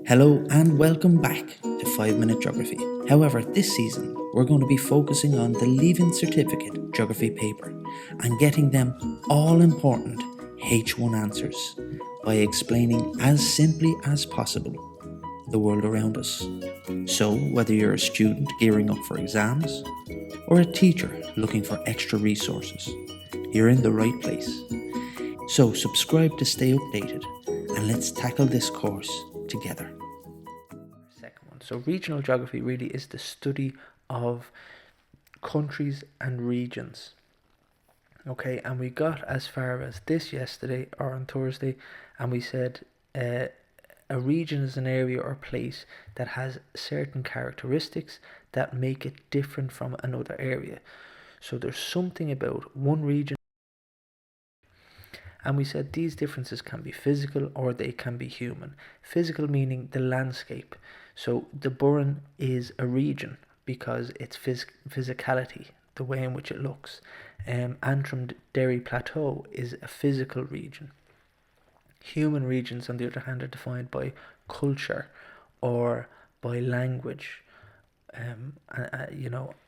Hello and welcome back to 5 Minute Geography. However, this season we're going to be focusing on the Leaving Certificate Geography paper and getting them all important H1 answers by explaining as simply as possible the world around us. So, whether you're a student gearing up for exams or a teacher looking for extra resources, you're in the right place. So, subscribe to stay updated and let's tackle this course together. Second one. So regional geography really is the study of countries and regions. Okay, and we got as far as this yesterday or on Thursday, and we said a region is an area or place that has certain characteristics that make it different from another area. So there's something about one region, and we said these differences can be physical or they can be human. Physical meaning the landscape. So the Burren is a region because it's physicality, the way in which it looks. Antrim Derry Plateau is a physical region. Human regions, on the other hand, are defined by culture or by language,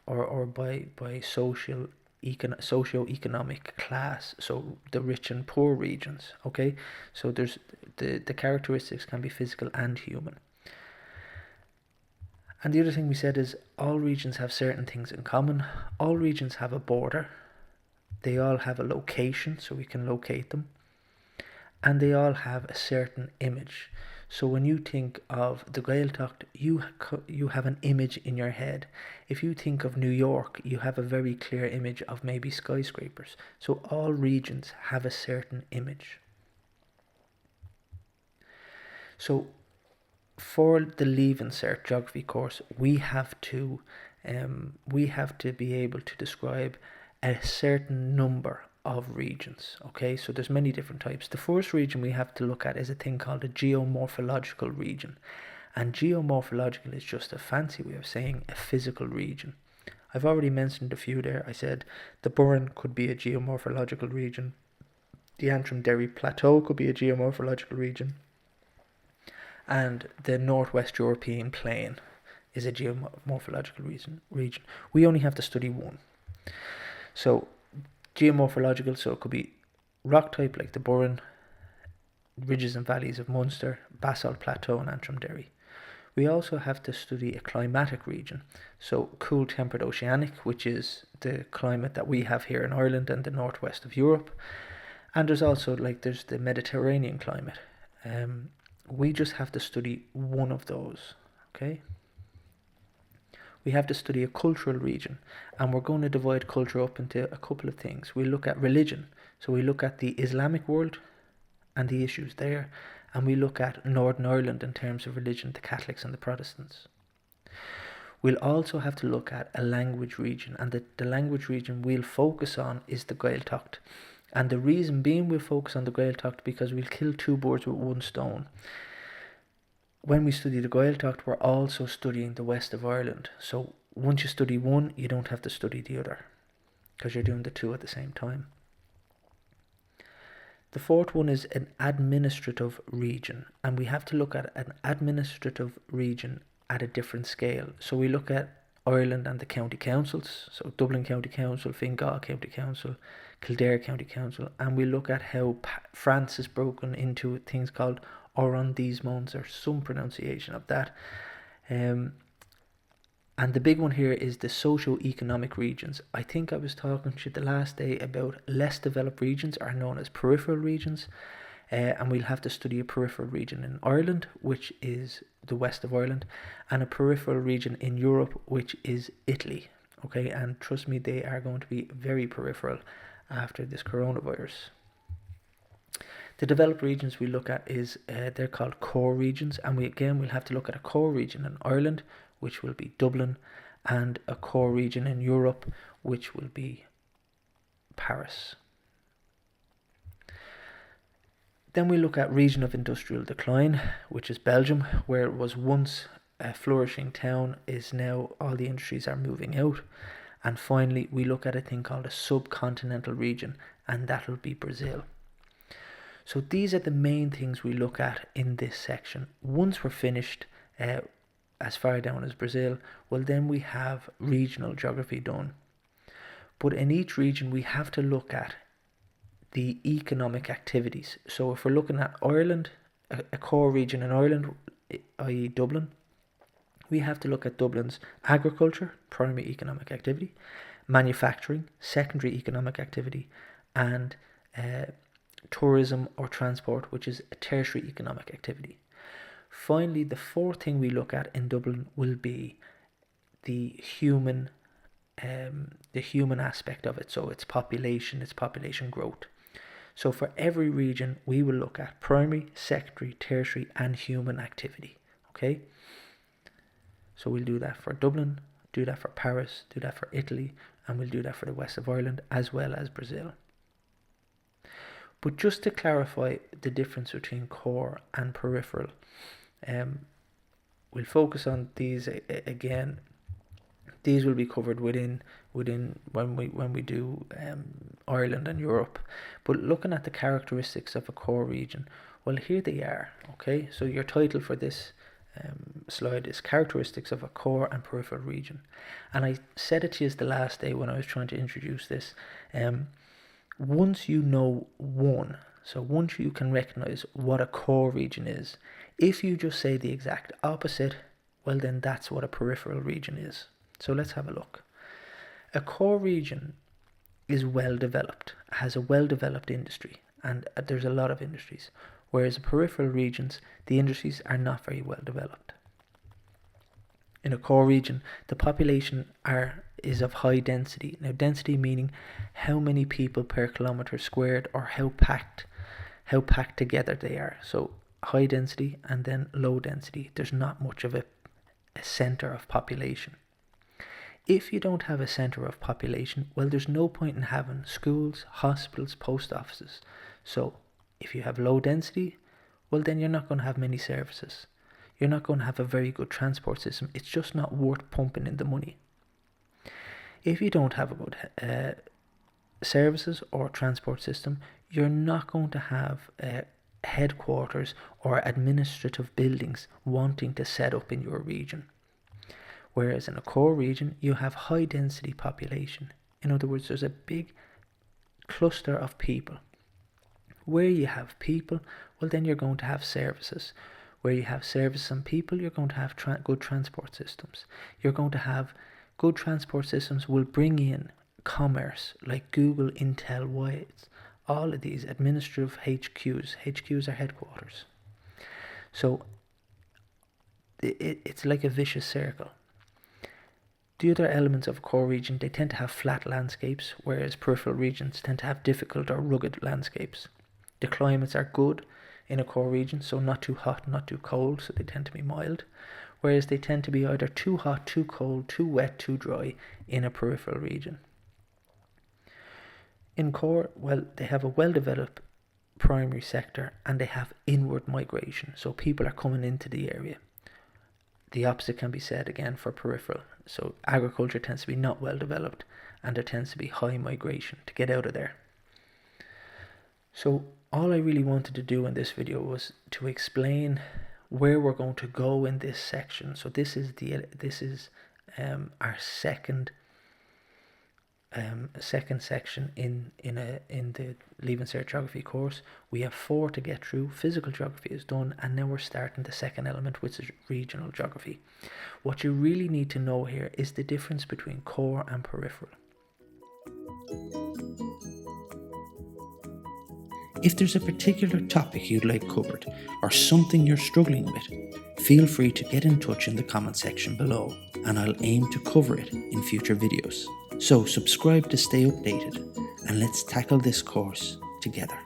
or by socio-economic class, so the rich and poor regions. Okay, so there's the characteristics can be physical and human. And the other thing we said is all regions have certain things in common. All regions have a border, they all have a location, so we can locate them, and they all have a certain image. So when you think of the Gaeltacht, you have an image in your head. If you think of New York, you have a very clear image of maybe skyscrapers. So all regions have a certain image. So for the Leaving Cert Geography course, we have to be able to describe a certain number of regions. Okay, so there's many different types. The first region we have to look at is a thing called a geomorphological region, and geomorphological is just a fancy way of saying a physical region. I've already mentioned a few there. I said the Burren could be a geomorphological region, the Antrim Derry Plateau could be a geomorphological region, and the Northwest European Plain is a geomorphological region. We only have to study one. So geomorphological, so it could be rock type like the Burren, ridges and valleys of Munster, basalt plateau and Antrim Derry. We also have to study a climatic region, so cool temperate oceanic, which is the climate that we have here in Ireland and the northwest of Europe. And there's also there's the Mediterranean climate. We just have to study one of those. Okay, we have to study a cultural region, and we're going to divide culture up into a couple of things. We look at religion, so we look at the Islamic world and the issues there, and we look at Northern Ireland in terms of religion, the Catholics and the Protestants. We'll also have to look at a language region, and the language region we'll focus on is the Gaeltacht. And the reason being we'll focus on the Gaeltacht because we'll kill two birds with one stone. When we study the Gaeltacht, we're also studying the west of Ireland. So once you study one, you don't have to study the other because you're doing the two at the same time. The fourth one is an administrative region, and we have to look at an administrative region at a different scale. So we look at Ireland and the county councils, so Dublin County Council, Fingal County Council, Kildare County Council, and we look at how France is broken into things called arrondissements, or some pronunciation of that. And the big one here is the socio-economic regions. I think I was talking to you the last day about less developed regions are known as peripheral regions, and we'll have to study a peripheral region in Ireland, which is the west of Ireland, and a peripheral region in Europe, which is Italy. Okay, and trust me, they are going to be very peripheral after this coronavirus. The developed regions we look at is they're called core regions, and we'll have to look at a core region in Ireland, which will be Dublin, and a core region in Europe, which will be Paris. Then we look at region of industrial decline, which is Belgium, where it was once a flourishing town, is now all the industries are moving out. And finally, we look at a thing called a subcontinental region, and that will be Brazil. So these are the main things we look at in this section. Once we're finished as far down as Brazil, well then we have regional geography done. But in each region we have to look at the economic activities. So if we're looking at Ireland, a core region in Ireland, i.e. Dublin, we have to look at Dublin's agriculture, primary economic activity, manufacturing, secondary economic activity, and tourism or transport, which is a tertiary economic activity. Finally, the fourth thing we look at in Dublin will be the human aspect of it. So it's population growth. So for every region, we will look at primary, secondary, tertiary, and human activity. Okay. So we'll do that for Dublin, do that for Paris, do that for Italy, and we'll do that for the west of Ireland as well as Brazil. But just to clarify the difference between core and peripheral, we'll focus on these again. These will be covered within when we do Ireland and Europe. But looking at the characteristics of a core region, well, here they are. Okay, so your title for this slide is characteristics of a core and peripheral region, and I said it to you the last day when I was trying to introduce this. Once you know once you can recognize what a core region is, if you just say the exact opposite, well then that's what a peripheral region is. So let's have a look. A core region is well developed, has a well developed industry, and there's a lot of industries, whereas peripheral regions, the industries are not very well developed. In a core region, the population is of high density. Now, density meaning how many people per kilometre squared, or how packed together they are. So high density and then low density. There's not much of a centre of population. If you don't have a centre of population, well, there's no point in having schools, hospitals, post offices. So if you have low density, well then you're not going to have many services. You're not going to have a very good transport system. It's just not worth pumping in the money. If you don't have a good services or transport system, you're not going to have headquarters or administrative buildings wanting to set up in your region. Whereas in a core region, you have high density population. In other words, there's a big cluster of people. Where you have people, well then you're going to have services. Where you have services and people, you're going to have good transport systems. You're going to have good transport systems will bring in commerce like Google, Intel, Whites, all of these administrative HQs. HQs are headquarters. So it's like a vicious circle. The other elements of a core region, they tend to have flat landscapes, whereas peripheral regions tend to have difficult or rugged landscapes. The climates are good in a core region, so not too hot, not too cold, so they tend to be mild, whereas they tend to be either too hot, too cold, too wet, too dry in a peripheral region. In core, well, they have a well-developed primary sector and they have inward migration, so people are coming into the area. The opposite can be said again for peripheral. So agriculture tends to be not well developed and there tends to be high migration to get out of there. So all I really wanted to do in this video was to explain where we're going to go in this section. So this is our second section in the Leaving Cert Geography course. We have 4 to get through. Physical geography is done, and now we're starting the second element, which is regional geography. What you really need to know here is the difference between core and peripheral. If there's a particular topic you'd like covered or something you're struggling with, feel free to get in touch in the comment section below and I'll aim to cover it in future videos. So subscribe to stay updated and let's tackle this course together.